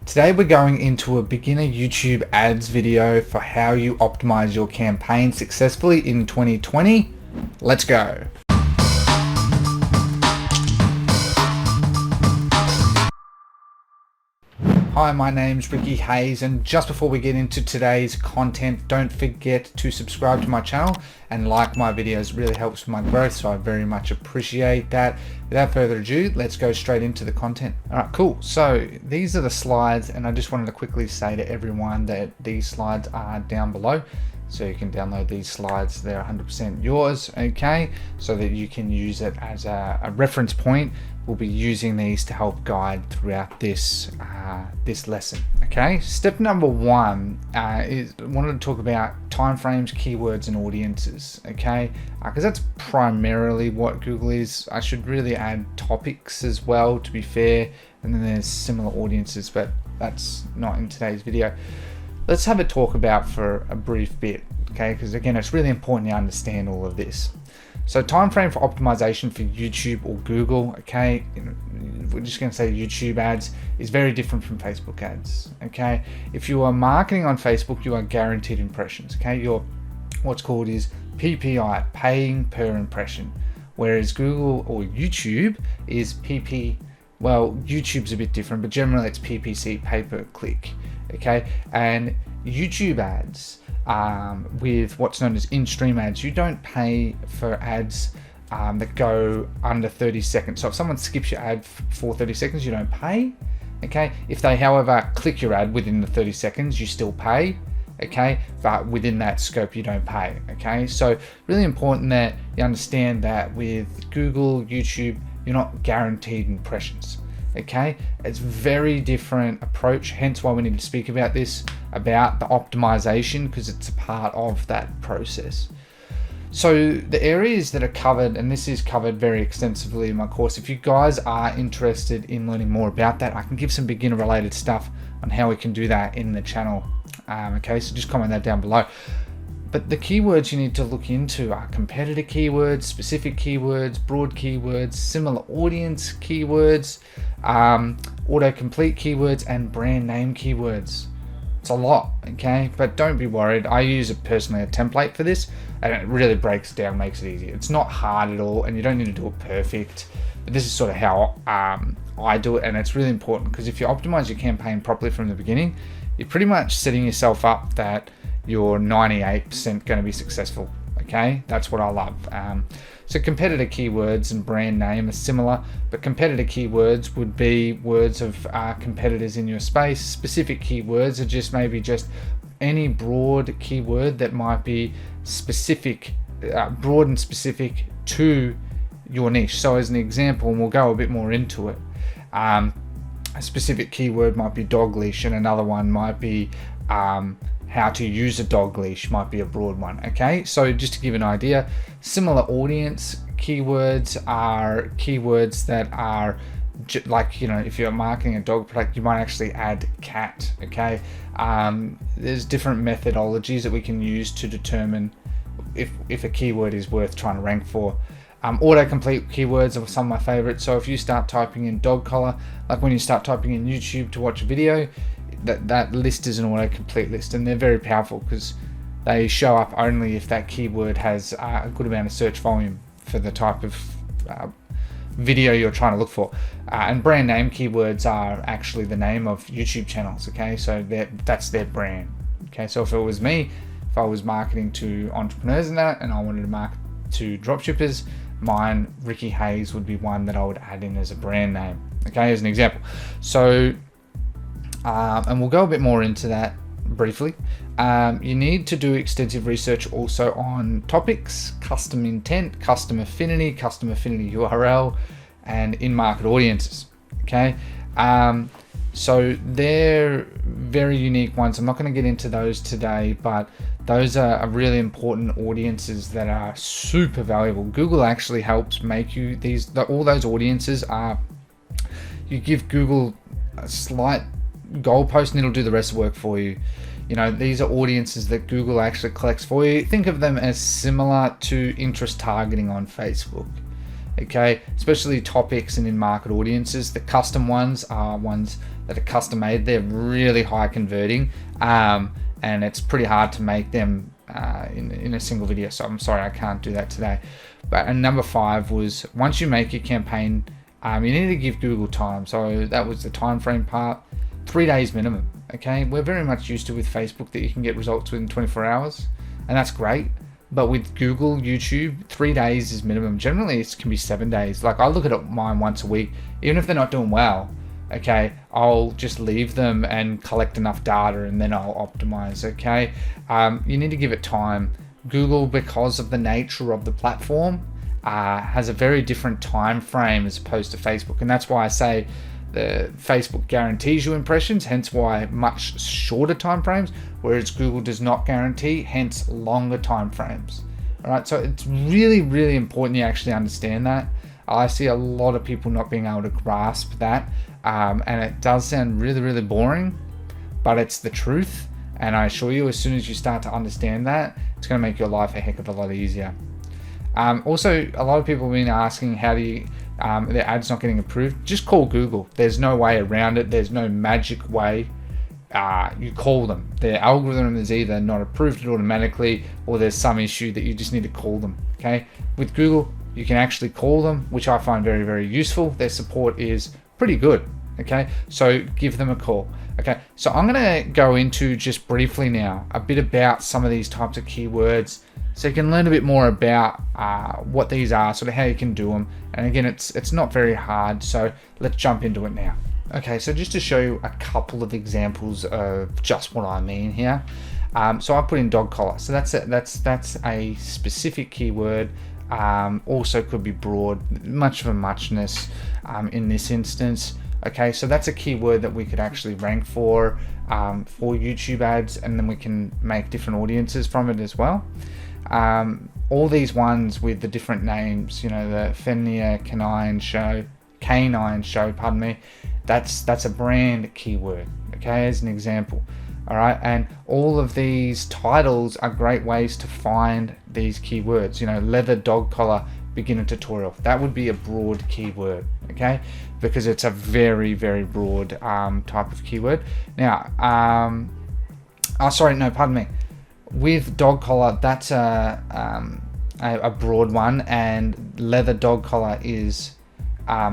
Today we're going into a beginner YouTube ads video for how you optimize your campaign successfully in 2020. Let's go. Hi, my name's Ricky Hayes, and just before we get into today's content, don't forget to subscribe to my channel and like my videos. It really helps with my growth, so I very much appreciate that. Without further ado, let's go straight into the content. All right, cool. So these are the slides, and I just wanted to quickly say to everyone that these slides are down below. So you can download these slides, they're 100% yours, okay? So that you can use it as a reference point. We'll be using these to help guide throughout this lesson, okay? Step number one is I wanted to talk about timeframes, keywords, and audiences, okay? Because that's primarily what Google is. I should really add topics as well, to be fair, and then there's similar audiences, but that's not in today's video. Let's have a talk about for a brief bit, okay? Because again, it's really important to understand all of this. So time frame for optimization for YouTube or Google, okay? We're just going to say YouTube ads is very different from Facebook ads, okay? If you are marketing on Facebook, you are guaranteed impressions, okay? Your what's called is PPI, paying per impression, whereas Google or YouTube is PP. Well, YouTube's a bit different, but generally it's PPC, pay per click, okay? And YouTube ads, with what's known as in-stream ads, you don't pay for ads that go under 30 seconds. So if someone skips your ad for 30 seconds, you don't pay, okay? If they, however, click your ad within the 30 seconds, you still pay, okay? But within that scope, you don't pay, okay? So really important that you understand that with Google, YouTube, you're not guaranteed impressions, okay? It's very different approach, hence why we need to speak about this, about the optimization, because it's a part of that process. So the areas that are covered, and this is covered very extensively in my course, if you guys are interested in learning more about that, I can give some beginner related stuff on how we can do that in the channel, okay? So just comment that down below. But the keywords you need to look into are competitor keywords, specific keywords, broad keywords, similar audience keywords, autocomplete keywords, and brand name keywords. It's a lot, okay? But don't be worried. I use personally a template for this, and it really breaks it down, makes it easy. It's not hard at all, and you don't need to do it perfect. But this is sort of how I do it, and it's really important because if you optimize your campaign properly from the beginning, you're pretty much setting yourself up that you're 98% going to be successful, okay? That's what I love. So competitor keywords and brand name are similar, but competitor keywords would be words of competitors in your space. Specific keywords are just maybe just any broad keyword that might be specific, broad and specific to your niche. So as an example, and we'll go a bit more into it, a specific keyword might be dog leash, and another one might be how to use a dog leash, might be a broad one, okay? So just to give an idea, similar audience keywords are keywords that are like, you know, if you're marketing a dog product, you might actually add cat, okay? There's different methodologies that we can use to determine if a keyword is worth trying to rank for. Autocomplete keywords are some of my favorites. So if you start typing in dog collar, like when you start typing in YouTube to watch a video, that list is an autocomplete list, and they're very powerful because they show up only if that keyword has a good amount of search volume for the type of video you're trying to look for. And brand name keywords are actually the name of YouTube channels, okay? So that's their brand, okay? So if it was me, if I was marketing to entrepreneurs and that, and I wanted to market to dropshippers, mine, Ricky Hayes, would be one that I would add in as a brand name, okay, as an example. So and we'll go a bit more into that briefly. You need to do extensive research also on topics, custom intent, custom affinity URL, and in-market audiences, okay? So they're very unique ones. I'm not going to get into those today, but those are really important audiences that are super valuable. Google actually helps make you all those audiences are, you give Google a slight goalpost and it'll do the rest of the work for you. You know, these are audiences that Google actually collects for you. Think of them as similar to interest targeting on Facebook, okay? Especially topics and in-market audiences. The custom ones are ones that are custom made. They're really high converting, and it's pretty hard to make them in a single video. So I'm sorry, I can't do that today. But and number 5 was, once you make your campaign, you need to give Google time. So that was the time frame part, 3 days minimum. Okay, we're very much used to with Facebook that you can get results within 24 hours, and that's great. But with Google, YouTube, 3 days is minimum. Generally, it can be 7 days. Like, I look at mine once a week, even if they're not doing well. Okay, I'll just leave them and collect enough data, and then I'll optimize. Okay, you need to give it time. Google, because of the nature of the platform, has a very different time frame as opposed to Facebook, and that's why I say the Facebook guarantees you impressions, hence why much shorter time frames, whereas Google does not guarantee, hence longer time frames. All right, so it's really, really important you actually understand that. I see a lot of people not being able to grasp that, and it does sound really, really boring, but it's the truth. And I assure you, as soon as you start to understand that, it's going to make your life a heck of a lot easier. Also, a lot of people have been asking, how do you, their ads not getting approved? Just call Google. There's no way around it. There's no magic way. You call them. Their algorithm is either not approved it automatically, or there's some issue that you just need to call them. Okay. With Google, you can actually call them, which I find very, very useful. Their support is pretty good. Okay. So give them a call. Okay. So I'm going to go into just briefly now a bit about some of these types of keywords, so you can learn a bit more about what these are, sort of how you can do them. And again, it's not very hard. So let's jump into it now. Okay, so just to show you a couple of examples of just what I mean here. So I put in dog collar. So that's a specific keyword. Also could be broad, much of a muchness in this instance. Okay, so that's a keyword that we could actually rank for YouTube ads, and then we can make different audiences from it as well. All these ones with the different names, you know, the Fenrir Canine Show, pardon me, that's a brand keyword, okay, as an example. All right, and all of these titles are great ways to find these keywords. You know, leather dog collar beginner tutorial, that would be a broad keyword, okay, because it's a very, very broad type of keyword. Now, pardon me. With dog collar, that's a broad one, and leather dog collar is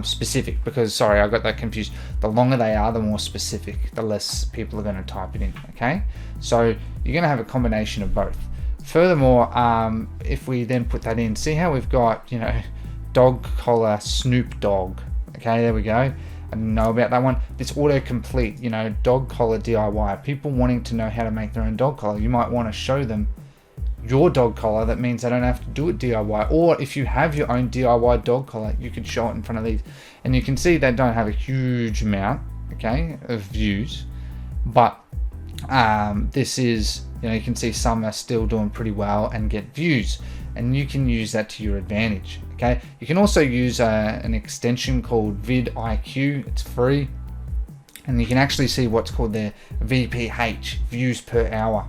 specific, because, sorry, I got that confused. The longer they are, the more specific, the less people are going to type it in. Okay, so you're going to have a combination of both. Furthermore, if we then put that in, see how we've got, you know, dog collar Snoop Dogg. Okay, there we go. I didn't know about that one. This autocomplete, you know, dog collar DIY. People wanting to know how to make their own dog collar. You might want to show them your dog collar. That means they don't have to do it DIY. Or if you have your own DIY dog collar, you could show it in front of these. And you can see they don't have a huge amount, okay, of views. But this is, you know, you can see some are still doing pretty well and get views. And you can use that to your advantage. Okay, you can also use an extension called vidIQ. It's free, and you can actually see what's called their VPH, views per hour.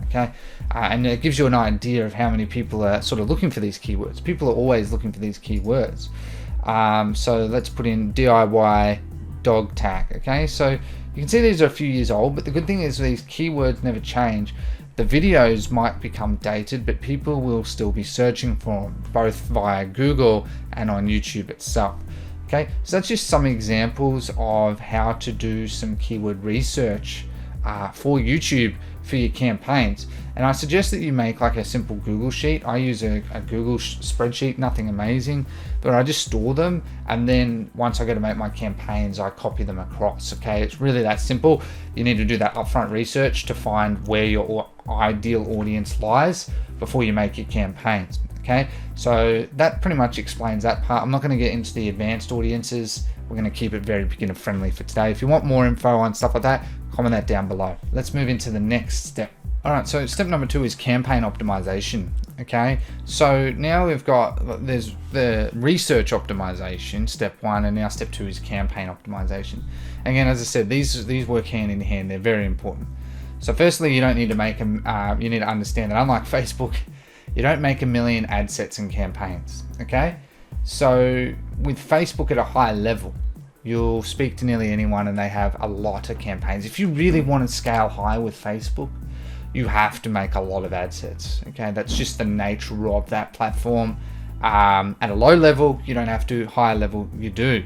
Okay, and it gives you an idea of how many people are sort of looking for these keywords. People are always looking for these keywords. So let's put in DIY dog tack. Okay, so you can see these are a few years old, but the good thing is these keywords never change. The videos might become dated, but people will still be searching for them, both via Google and on YouTube itself. Okay, so that's just some examples of how to do some keyword research for YouTube for your campaigns. And I suggest that you make like a simple Google sheet. I use a Google spreadsheet, nothing amazing, but I just store them, and then once I go to make my campaigns, I copy them across. Okay, it's really that simple. You need to do that upfront research to find where your ideal audience lies before you make your campaigns. Okay, so that pretty much explains that part. I'm not going to get into the advanced audiences. We're going to keep it very beginner friendly for today. If you want more info on stuff like that, comment that down below. Let's move into the next step. All right, so step number 2 is campaign optimization. Okay, so now we've got, there's the research optimization, step 1, and now step 2 is campaign optimization. Again, as I said, these work hand in hand. They're very important. So firstly, you don't need to make them, you need to understand that unlike Facebook, you don't make a million ad sets and campaigns. Okay, so with Facebook at a high level, you'll speak to nearly anyone and they have a lot of campaigns. If you really want to scale high with Facebook, you have to make a lot of ad sets. Okay, that's just the nature of that platform. At a low level, you don't have to. Higher level, you do.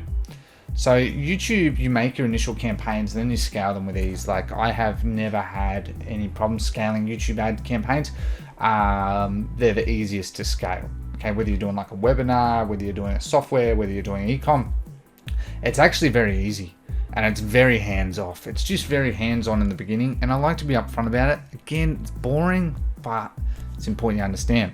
So YouTube, you make your initial campaigns and then you scale them with ease. Like, I have never had any problem scaling YouTube ad campaigns. They're the easiest to scale. Okay, whether you're doing like a webinar, whether you're doing a software, whether you're doing e-com, it's actually very easy and it's very hands-off. It's just very hands-on in the beginning, and I like to be upfront about it. Again, it's boring, but it's important you understand.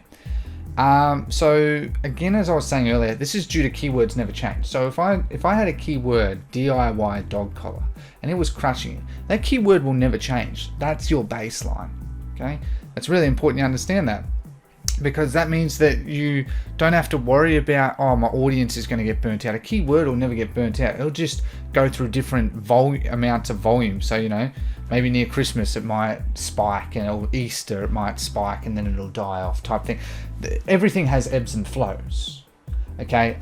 So again, as I was saying earlier, this is due to keywords never change. So if I had a keyword DIY dog collar and it was crushing it, that keyword will never change. That's your baseline. Okay, that's really important you understand that, because that means that you don't have to worry about, oh, my audience is going to get burnt out. A keyword will never get burnt out. It'll just go through different amounts of volume. So, you know, maybe near Christmas it might spike, or Easter it might spike and then it'll die off type thing. Everything has ebbs and flows. Okay,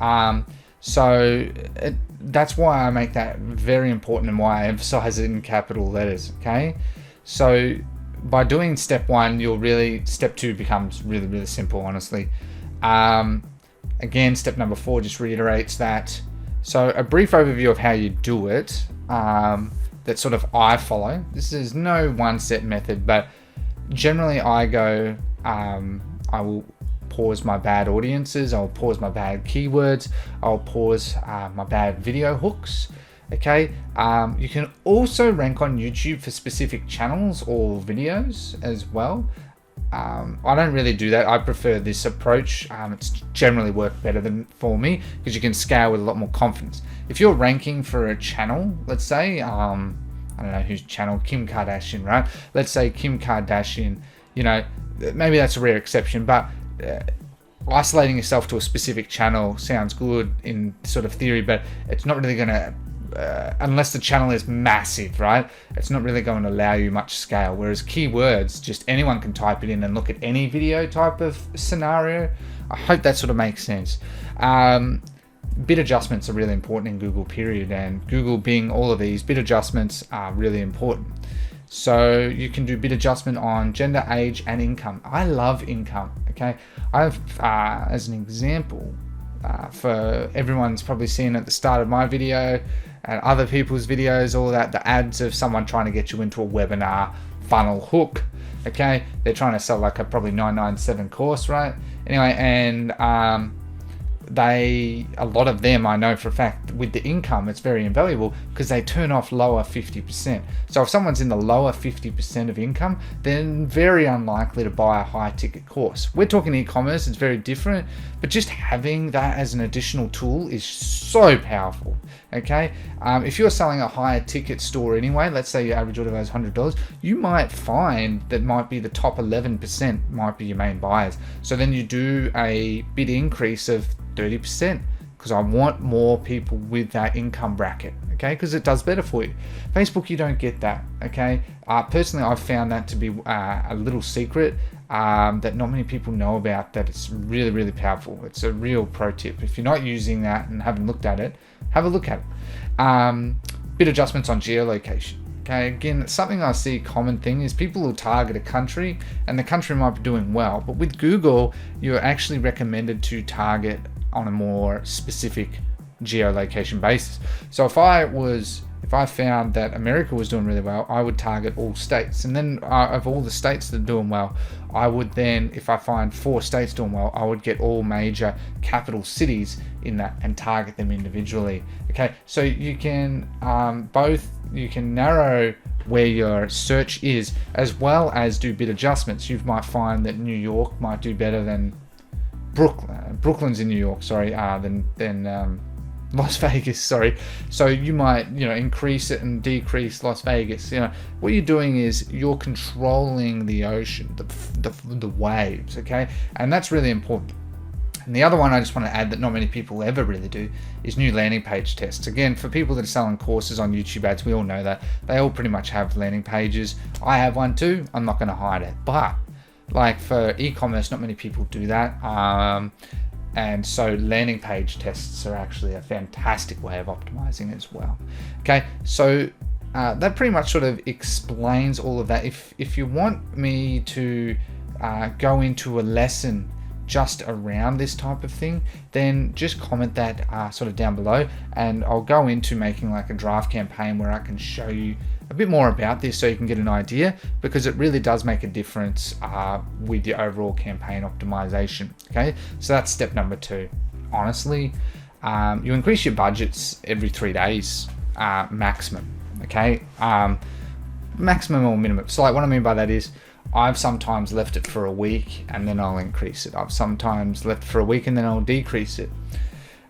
that's why I make that very important and why I emphasize it in capital letters. Okay, so by doing step 1, step 2 becomes really, really simple, honestly. Again, step number 4 just reiterates that. So a brief overview of how you do it, that sort of I follow. This is no one set method, but generally I go, I will pause my bad audiences, I'll pause my bad keywords, I'll pause my bad video hooks. Okay, you can also rank on YouTube for specific channels or videos as well. I don't really do that. I prefer this approach. It's generally worked better than for me because you can scale with a lot more confidence. If you're ranking for a channel, let's say, I don't know whose channel, Kim Kardashian, right? Let's say Kim Kardashian, you know, maybe that's a rare exception, but isolating yourself to a specific channel sounds good in sort of theory, but it's not really going to, unless the channel is massive, right? It's not really going to allow you much scale. Whereas keywords, just anyone can type it in and look at any video type of scenario. I hope that sort of makes sense. Bid adjustments are really important in Google, period. And Google, Bing, all of these bid adjustments are really important. So you can do bid adjustment on gender, age, and income. I love income. Okay, I've as an example, for everyone's probably seen at the start of my video and other people's videos, all that, the ads of someone trying to get you into a webinar funnel hook. Okay, they're trying to sell like a probably 997 course, right? Anyway, and a lot of them, I know for a fact, with the income, it's very invaluable because they turn off lower 50%. So if someone's in the lower 50% of income, then very unlikely to buy a high ticket course. We're talking e-commerce, it's very different, but just having that as an additional tool is so powerful. Okay, if you're selling a higher ticket store anyway, let's say your average order value is $100, you might find that might be the top 11% might be your main buyers. So then you do a bid increase of 30% because I want more people with that income bracket. Okay, because it does better for you. Facebook, you don't get that. Okay, personally, I've found that to be a little secret that not many people know about. That it's really, really powerful. It's a real pro tip. If you're not using that and haven't looked at it, have a look at it. Bid adjustments on geolocation. Okay, again, something I see common thing is people will target a country and the country might be doing well, but with Google, you're actually recommended to target on a more specific geolocation basis. So if I found that America was doing really well, I would target all states, and then of all the states that are doing well, I would then, if I find 4 states doing well, I would get all major capital cities in that and target them individually. Okay, so you can you can narrow where your search is as well as do bid adjustments. You might find that New York might do better than Brooklyn's in New York, sorry, than Las Vegas, sorry. So you might, increase it and decrease Las Vegas. What you're doing is you're controlling the ocean, the waves, okay? And that's really important. And the other one I just want to add that not many people ever really do is new landing page tests. Again, for people that are selling courses on YouTube ads, we all know that. They all pretty much have landing pages. I have one too. I'm not going to hide it. But like for e-commerce, not many people do that. And so landing page tests are actually a fantastic way of optimizing as well. Okay, so that pretty much sort of explains all of that. If you want me to go into a lesson just around this type of thing, then just comment that sort of down below, and I'll go into making like a draft campaign where I can show you a bit more about this so you can get an idea, because it really does make a difference with your overall campaign optimization. Okay, so that's step number 2. Honestly, you increase your budgets every 3 days maximum. Okay, maximum or minimum. So like what I mean by that is, I've sometimes left it for a week and then I'll increase it. I've sometimes left for a week and then I'll decrease it.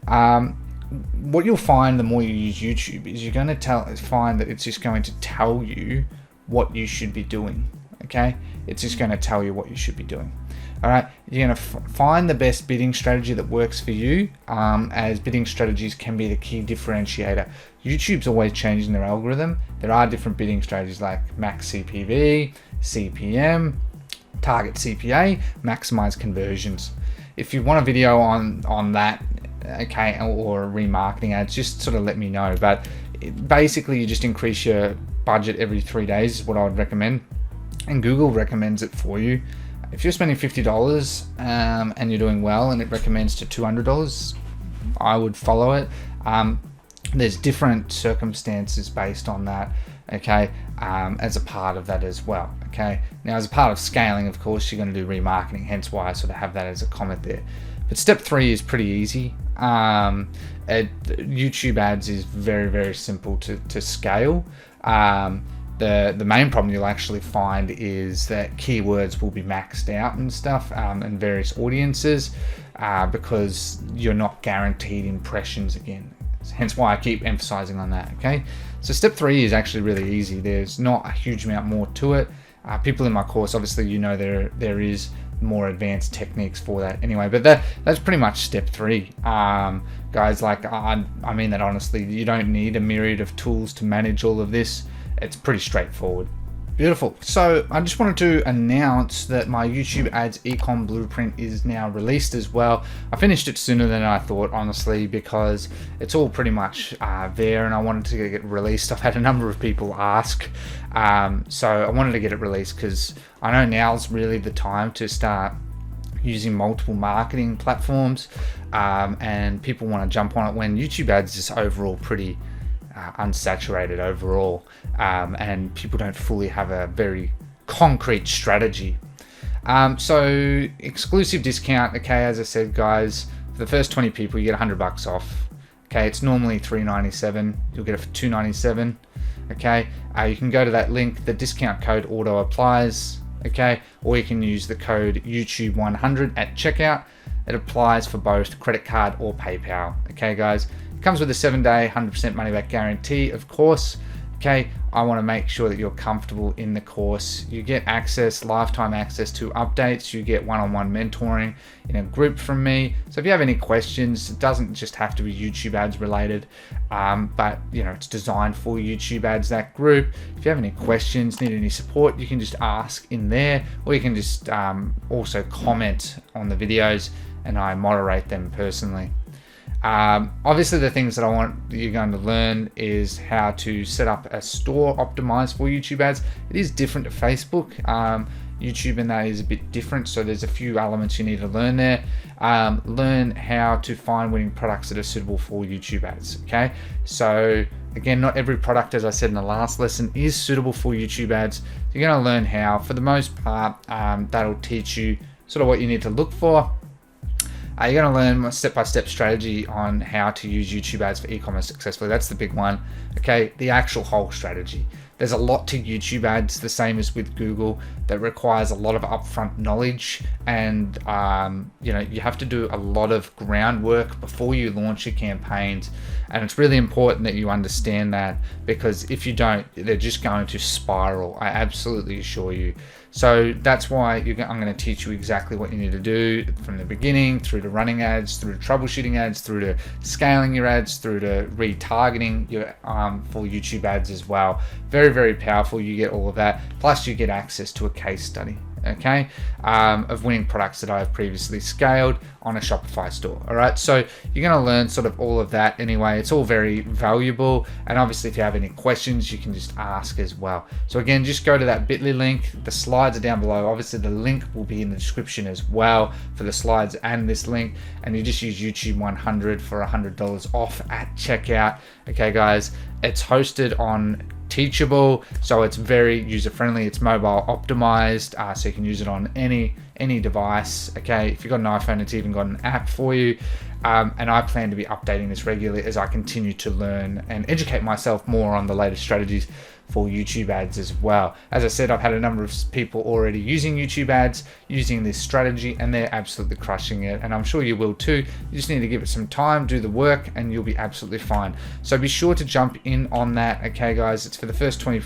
What you'll find the more you use YouTube is you're going to find that it's just going to tell you what you should be doing. Okay, it's just going to tell you what you should be doing. All right, you're going to find the best bidding strategy that works for you, as bidding strategies can be the key differentiator. YouTube's always changing their algorithm. There are different bidding strategies like max CPV, CPM, target CPA, maximize conversions. If you want a video on that, okay, or remarketing ads, just sort of let me know. But basically, you just increase your budget every 3 days is what I would recommend, and Google recommends it for you. If you're spending $50 and you're doing well and it recommends to $200, I would follow it. There's different circumstances based on that, okay, as a part of that as well. Okay, now as a part of scaling, of course, you're going to do remarketing, hence why I sort of have that as a comment there. But step 3 is pretty easy. YouTube ads is very, very simple to scale. The main problem you'll actually find is that keywords will be maxed out and stuff, and various audiences, because you're not guaranteed impressions again. Hence why I keep emphasizing on that. Okay, so step 3 is actually really easy. There's not a huge amount more to it. People in my course, obviously, you know, there is more advanced techniques for that anyway, but that's pretty much step 3. Guys, like I mean that honestly, you don't need a myriad of tools to manage all of this. It's pretty straightforward. Beautiful. So I just wanted to announce that my YouTube ads ecom blueprint is now released as well. I finished it sooner than I thought, honestly, because it's all pretty much there, and I wanted to get released. I've had a number of people ask, so I wanted to get it released because I know now's really the time to start using multiple marketing platforms, and people want to jump on it when YouTube ads is overall pretty unsaturated overall, and people don't fully have a very concrete strategy. So exclusive discount, okay, as I said, guys, for the first 20 people you get $100 off. Okay, it's normally $397, you'll get it for $297. Okay, you can go to that link, the discount code auto applies, okay, or you can use the code YouTube100 at checkout. It applies for both credit card or PayPal. Okay, guys, it comes with a 7-day 100% money back guarantee, of course. Okay, I want to make sure that you're comfortable in the course. You get access, lifetime access to updates. You get one-on-one mentoring in a group from me. So if you have any questions, it doesn't just have to be YouTube ads related, but you know, it's designed for YouTube ads, that group. If you have any questions, need any support, you can just ask in there, or you can just also comment on the videos and I moderate them personally. Obviously, the things that I want you're going to learn is how to set up a store optimized for YouTube ads. It is different to Facebook. YouTube and that is a bit different, so there's a few elements you need to learn there. Learn how to find winning products that are suitable for YouTube ads. Okay, so again, not every product, as I said in the last lesson, is suitable for YouTube ads. You're going to learn how. For the most part, that'll teach you sort of what you need to look for. You're going to learn a step-by-step strategy on how to use YouTube ads for e-commerce successfully. That's the big one. Okay, the actual whole strategy. There's a lot to YouTube ads, the same as with Google, that requires a lot of upfront knowledge, and you know, you have to do a lot of groundwork before you launch your campaigns, and it's really important that you understand that, because if you don't, they're just going to spiral. I absolutely assure you. So that's why I'm going to teach you exactly what you need to do from the beginning, through to running ads, through to troubleshooting ads, through to scaling your ads, through to retargeting your for YouTube ads as well. Very, very powerful. You get all of that. Plus you get access to a case study. okay, of winning products that I have previously scaled on a Shopify store. All right, so you're going to learn sort of all of that anyway. It's all very valuable, and obviously if you have any questions you can just ask as well. So again, just go to that bit.ly link. The slides are down below. Obviously the link will be in the description as well for the slides and this link, and you just use YouTube 100 for $100 off at checkout. Okay guys, it's hosted on Teachable, so it's very user friendly. It's mobile optimized, so you can use it on any device. Okay, if you've got an iPhone, it's even got an app for you. And I plan to be updating this regularly as I continue to learn and educate myself more on the latest strategies for YouTube ads as well. As I said, I've had a number of people already using YouTube ads, using this strategy, and they're absolutely crushing it. And I'm sure you will too. You just need to give it some time, do the work, and you'll be absolutely fine. So be sure to jump in on that. Okay guys, it's for the first 20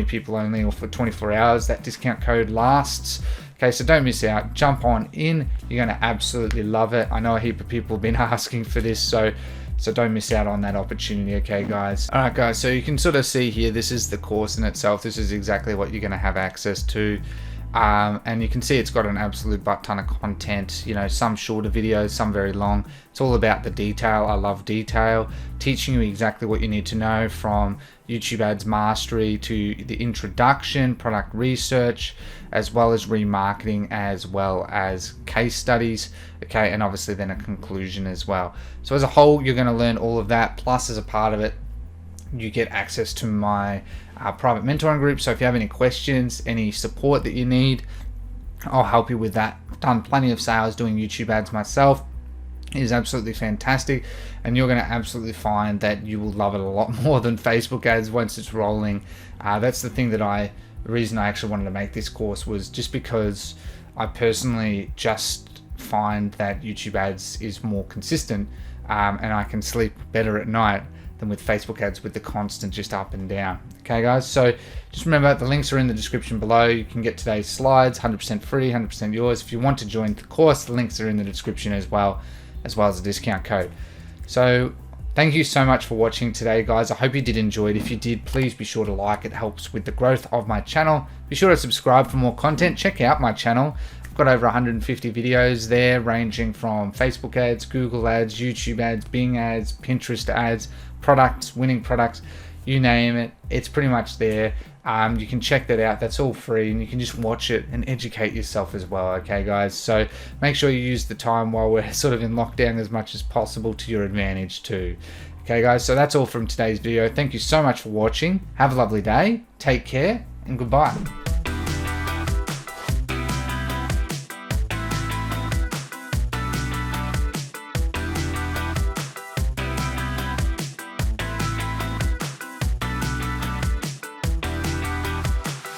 people only, or for 24 hours. That discount code lasts. Okay, so don't miss out. Jump on in. You're going to absolutely love it. I know a heap of people have been asking for this, so don't miss out on that opportunity. Okay guys. All right guys, so you can sort of see here, this is the course in itself. This is exactly what you're going to have access to. And you can see it's got an absolute butt ton of content, you know, some shorter videos, some very long. It's all about the detail. I love detail, teaching you exactly what you need to know, from YouTube ads mastery to the introduction, product research, as well as remarketing, as well as case studies. Okay, and obviously then a conclusion as well. So as a whole, you're going to learn all of that, plus as a part of it you get access to my private mentoring group. So if you have any questions, any support that you need, I'll help you with that. I've done plenty of sales doing YouTube ads myself. It is absolutely fantastic, and you're going to absolutely find that you will love it a lot more than Facebook ads once it's rolling. That's the thing that the reason I actually wanted to make this course was just because I personally just find that YouTube ads is more consistent, and I can sleep better at night than with Facebook ads with the constant just up and down. Okay guys, so just remember the links are in the description below. You can get today's slides 100% free, 100% yours. If you want to join the course, the links are in the description as well as the discount code. So thank you so much for watching today guys. I hope you did enjoy it. If you did, please be sure to like. It helps with the growth of my channel. Be sure to subscribe for more content. Check out my channel. I've got over 150 videos there, ranging from Facebook ads, Google ads, YouTube ads, Bing ads, Pinterest ads, products, winning products, you name it, it's pretty much there. You can check that out. That's all free, and you can just watch it and educate yourself as well. Okay guys, so make sure you use the time while we're sort of in lockdown as much as possible to your advantage too. Okay guys, so that's all from today's video. Thank you so much for watching. Have a lovely day, take care, and goodbye.